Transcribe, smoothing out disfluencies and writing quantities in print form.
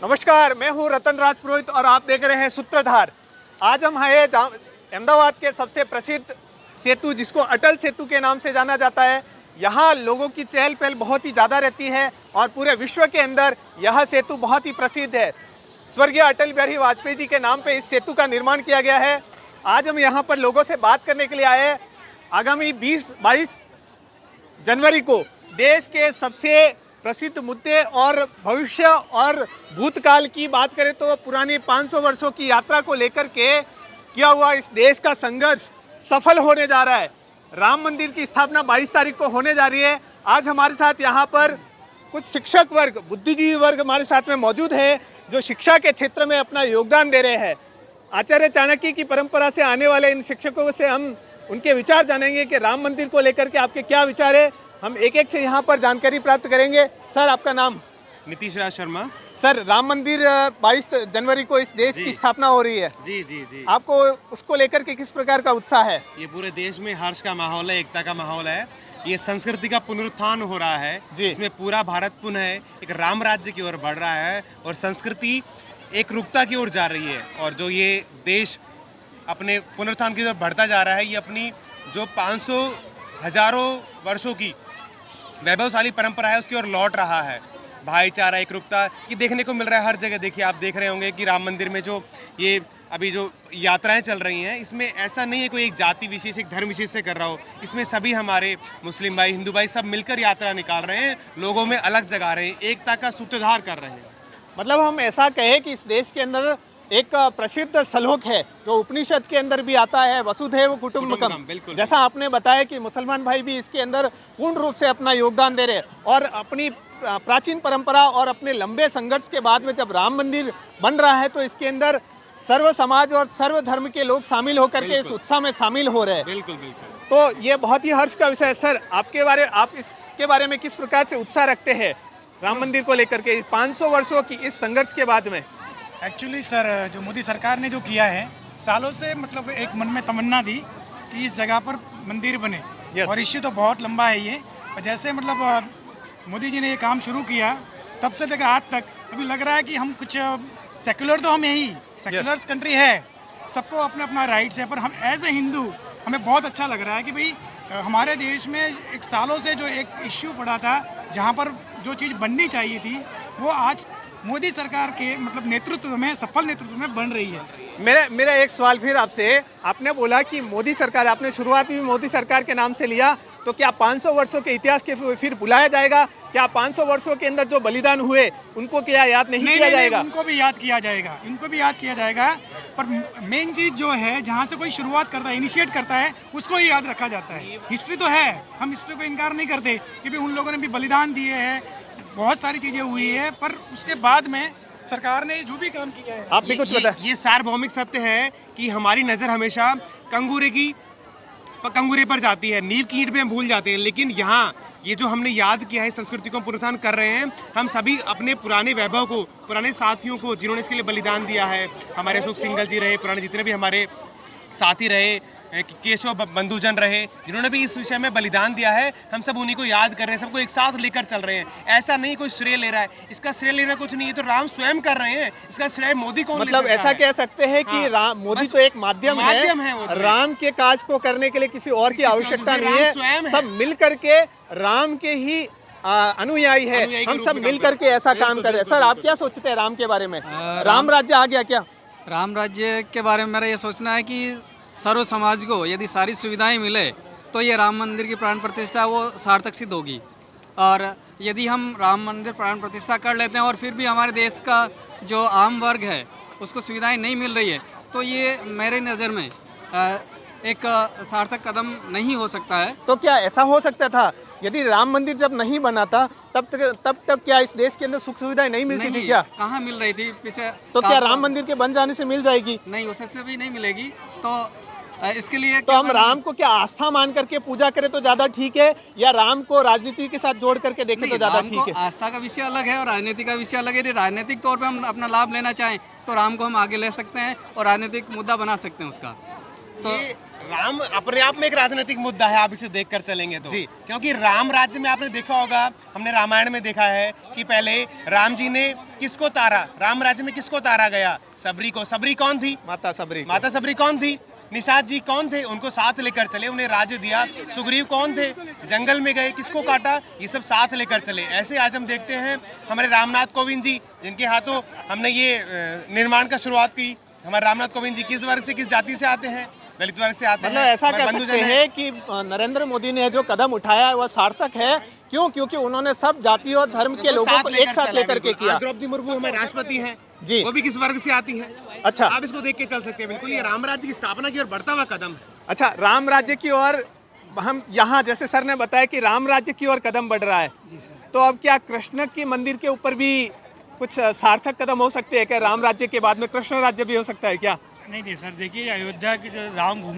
नमस्कार, मैं हूं रतन राज पुरोहित और आप देख रहे हैं सूत्रधार। आज हम हैं अहमदाबाद के सबसे प्रसिद्ध सेतु जिसको अटल सेतु के नाम से जाना जाता है। यहाँ लोगों की चहल पहल बहुत ही ज़्यादा रहती है और पूरे विश्व के अंदर यह सेतु बहुत ही प्रसिद्ध है। स्वर्गीय अटल बिहारी वाजपेयी जी के नाम पे इस सेतु का निर्माण किया गया है। आज हम यहाँ पर लोगों से बात करने के लिए आए हैं। आगामी 22 जनवरी को देश के सबसे प्रसिद्ध मुद्दे और भविष्य और भूतकाल की बात करें तो पुरानी 500 वर्षों की यात्रा को लेकर के किया हुआ इस देश का संघर्ष सफल होने जा रहा है। राम मंदिर की स्थापना 22 तारीख को होने जा रही है। आज हमारे साथ यहाँ पर कुछ शिक्षक वर्ग, बुद्धिजीवी वर्ग हमारे साथ में मौजूद है जो शिक्षा के क्षेत्र में अपना योगदान दे रहे हैं। आचार्य चाणक्य की परंपरा से आने वाले इन शिक्षकों से हम उनके विचार जानेंगे कि राम मंदिर को लेकर के आपके क्या विचार है। हम एक एक से यहाँ पर जानकारी प्राप्त करेंगे। सर, आपका नाम? नीतीश राज शर्मा। सर, राम मंदिर 22 जनवरी को इस देश की स्थापना हो रही है। जी जी जी। आपको उसको लेकर के किस प्रकार का उत्साह है? ये पूरे देश में हर्ष का माहौल है, एकता का माहौल है। ये संस्कृति का पुनरुत्थान हो रहा है। इसमें पूरा भारत पुनः एक राम राज्य की ओर बढ़ रहा है और संस्कृति एक रूपता की ओर जा रही है। और जो ये देश अपने पुनरुत्थान की ओर बढ़ता जा रहा है, ये अपनी जो 500 हजारों वर्षों की वैभवशाली परंपरा है उसकी ओर लौट रहा है। भाईचारा, एक रूपता ये देखने को मिल रहा है हर जगह। देखिए, आप देख रहे होंगे कि राम मंदिर में जो ये अभी जो यात्राएं चल रही हैं, इसमें ऐसा नहीं है कोई एक जाति विशेष, एक धर्म विशेष से कर रहा हो। इसमें सभी हमारे मुस्लिम भाई, हिंदू भाई सब मिलकर यात्रा निकाल रहे हैं, लोगों में अलग जगा रहे हैं, एकता का सूत्रधार कर रहे हैं। मतलब हम ऐसा कहें कि इस देश के अंदर एक प्रसिद्ध श्लोक है जो उपनिषद के अंदर भी आता है, वसुधैव कुटुंबकम। जैसा आपने बताया कि मुसलमान भाई भी इसके अंदर पूर्ण रूप से अपना योगदान दे रहे हैं और अपनी प्राचीन परंपरा और अपने लंबे संघर्ष के बाद में जब राम मंदिर बन रहा है तो इसके अंदर सर्व समाज और सर्व धर्म के लोग शामिल होकर के इस उत्साह में शामिल हो रहे हैं। बिल्कुल बिल्कुल। तो ये बहुत ही हर्ष का विषय है। सर, आप इसके बारे में किस प्रकार से उत्साह रखते हैं राम मंदिर को लेकर के 500 वर्षों की इस संघर्ष के बाद में? एक्चुअली सर, जो मोदी सरकार ने जो किया है, सालों से मतलब एक मन में तमन्ना थी कि इस जगह पर मंदिर बने। और इश्यू तो बहुत लंबा है ये। और जैसे मतलब मोदी जी ने ये काम शुरू किया तब से लेकर आज तक अभी लग रहा है कि हम कुछ सेक्युलर, तो हम यही सेक्युलर कंट्री है, सबको अपना अपना राइट्स है, पर हम एज ए हिंदू हमें बहुत अच्छा लग रहा है कि भाई हमारे देश में एक सालों से जो एक इश्यू पड़ा था जहाँ पर जो चीज़ बननी चाहिए थी वो आज मोदी सरकार के मतलब नेतृत्व में, सफल नेतृत्व में बन रही है। मेरा एक सवाल फिर आपसे। आपने बोला कि मोदी सरकार, आपने शुरुआत भी मोदी सरकार के नाम से लिया, तो क्या 500 वर्षों के इतिहास के फिर बुलाया जाएगा? क्या 500 वर्षों के अंदर जो बलिदान हुए उनको क्या याद नहीं किया जाएगा? उनको भी याद किया जाएगा, इनको भी याद किया जाएगा। पर मेन चीज़ जो है, जहाँ से कोई शुरुआत करता है, इनिशिएट करता है, उसको ही याद रखा जाता है। हिस्ट्री तो है, हम हिस्ट्री को इनकार नहीं करते कि भाई उन लोगों ने भी बलिदान दिए हैं, बहुत सारी चीज़ें हुई है, पर उसके बाद में सरकार ने जो भी काम किया है। आप भी कुछ बताएं। ये सार्वभौमिक सत्य है कि हमारी नज़र हमेशा कंगूरे पर जाती है, नींव की ईंट पे हम भूल जाते हैं। लेकिन यहाँ ये जो हमने याद किया है, संस्कृति को पुनरुत्थान कर रहे हैं, हम सभी अपने पुराने वैभव को, पुराने साथियों को जिन्होंने इसके लिए बलिदान दिया है, हमारे अशोक सिंघल जी रहे, पुराने जितने भी हमारे साथी रहे, केशव बंधुजन रहे, जिन्होंने भी इस विषय में बलिदान दिया है, हम सब उन्हीं को याद कर रहे हैं, सबको एक साथ लेकर चल रहे हैं। ऐसा नहीं कोई श्रेय ले रहा है, इसका श्रेय लेना कुछ नहीं है, तो राम स्वयं कर रहे हैं, इसका श्रेय मोदी कौन मतलब ले सकता ऐसा है? कह सकते हैं कि मोदी तो एक माध्यम है वो तो। राम के काज को करने के लिए किसी और की आवश्यकता नहीं है। सब मिल करके राम के ही अनुयायी है, हम सब मिल करके ऐसा काम कर रहे हैं। सर, आप क्या सोचते हैं राम के बारे में? राम राज्य आ गया क्या? राम राज्य के बारे में मेरा ये सोचना है कि सर्व समाज को यदि सारी सुविधाएं मिले तो ये राम मंदिर की प्राण प्रतिष्ठा वो सार्थक सिद्ध होगी। और यदि हम राम मंदिर प्राण प्रतिष्ठा कर लेते हैं और फिर भी हमारे देश का जो आम वर्ग है उसको सुविधाएं नहीं मिल रही है, तो ये मेरे नज़र में एक सार्थक कदम नहीं हो सकता है। तो क्या ऐसा हो सकता था यदि राम मंदिर जब नहीं बना था तब तक क्या इस देश के अंदर सुख सुविधाएं नहीं मिलती थी क्या? कहाँ मिल रही थी पीछे? तो क्या राम मंदिर के बन जाने से मिल जाएगी? नहीं, उससे भी नहीं मिलेगी। तो इसके लिए तो हम राम को क्या आस्था मान करके पूजा करें तो ज्यादा ठीक है, या राम को राजनीति के साथ जोड़ करके देखें तो ज्यादा ठीक है? आस्था का विषय अलग है और राजनीति का विषय अलग है। यदि राजनीतिक तौर पे हम अपना लाभ लेना चाहें तो राम को हम आगे ले सकते हैं और राजनीतिक मुद्दा बना सकते हैं उसका। तो राम अपने आप में एक राजनीतिक मुद्दा है, आप इसे देखकर चलेंगे तो। जी। क्योंकि राम राज्य में आपने देखा होगा, हमने रामायण में देखा है कि पहले राम जी ने किसको तारा, राम राज्य में किसको तारा गया? सबरी को। सबरी कौन थी? माता सबरी को। माता सबरी कौन थी? निषाद जी कौन थे? उनको साथ लेकर चले, उन्हें राज्य दिया। सुग्रीव कौन थे? जंगल में गए, किसको काटा? ये सब साथ लेकर चले। ऐसे आज हम देखते हैं हमारे रामनाथ कोविंद जी, जिनके हाथों हमने ये निर्माण का शुरुआत की। हमारे रामनाथ कोविंद जी किस वर्ग से, किस जाति से आते हैं? दलित वर्ग से आते मतलब हैं। ऐसा हमारे कह बंधुजन सकते हैं। हैं कि नरेंद्र मोदी ने जो कदम उठाया है वह सार्थक है। क्यों? क्योंकि उन्होंने सब जाति और धर्म के लोगों को एक साथ चला, लेकर के बिल्कुल। किया। आज द्रौपदी मुर्मू हमारे राष्ट्रपति हैं जी। वो भी किस वर्ग से आती है? अच्छा। आप इसको देख के चल सकते हैं। बिल्कुल ये राम राज्य की स्थापना की ओर बढ़ता हुआ कदम है। अच्छा, राम राज्य की ओर हम यहाँ, जैसे सर ने बताया कि राम राज्य की ओर कदम बढ़ रहा है, तो अब क्या कृष्ण की मंदिर के ऊपर भी कुछ सार्थक कदम हो सकते हैं क्या? राम राज्य के बाद में कृष्ण राज्य भी हो सकता है क्या? नहीं नहीं सर, देखिए अयोध्या की जो राम भूमि